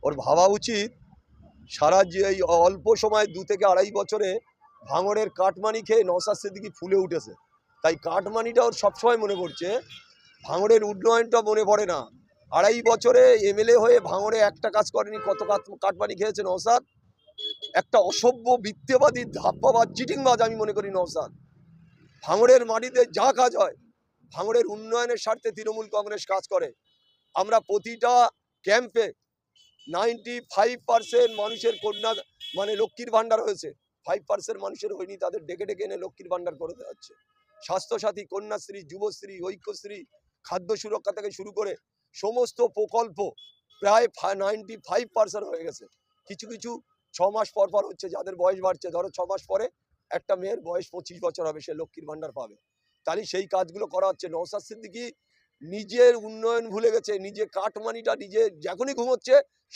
ওর ভাবা উচিত সারা যে এই অল্প সময় 2 থেকে 2.5 বছরে ভাঙড়ের কাটমানি খেয়ে নওশাদ সিদ্দিকী ফুলে উঠেছে। তাই কাটমানিটা ওর সবসময় মনে পড়ছে, ভাঙড়ের উন্নয়নটা মনে পড়ে না। 2.5 বছরে এমএলএ হয়ে ভাঙড়ে একটা কাজ করেনি, কত কাটমানি খেয়েছে নওশাদ। একটা অসভ্য মিথ্যেবাদী ধাপ্পাবাজ চিটিংবাজ আমি মনে করি নওশাদ। ভাঙড়ের মাটিতে যা কাজ হয় ভাঙড়ের উন্নয়নের স্বার্থে তৃণমূল কংগ্রেস কাজ করে। আমরা প্রতিটা ক্যাম্পে 95% মানুষের কন্যা মানে লক্ষ্মীর ভাণ্ডার হয়েছে, 5% মানুষের হয়নি, তাদের ডেকে ডেকে এনে লক্ষ্মীর ভাণ্ডার করে দেওয়া হচ্ছে। স্বাস্থ্যসাথী, কন্যাশ্রী, যুবশ্রী, ঐক্যশ্রী, খাদ্য সুরক্ষা থেকে শুরু করে সমস্ত প্রকল্প প্রায় 95% হয়ে গেছে। কিছু কিছু 6 মাস পর পর হচ্ছে, যাদের বয়স বাড়ছে, ধরো 6 মাস পরে একটা মেয়ের বয়স 25 বছর হবে, সে লক্ষ্মীর ভাণ্ডার পাবে। তাহলে সেই কাজগুলো করা হচ্ছে। নওশাদ সিদ্দিকী নিজের উন্নয়ন ভুলে গেছে, নিজে কাটমানিটা নিজে যখনই ঘুমোচ্ছে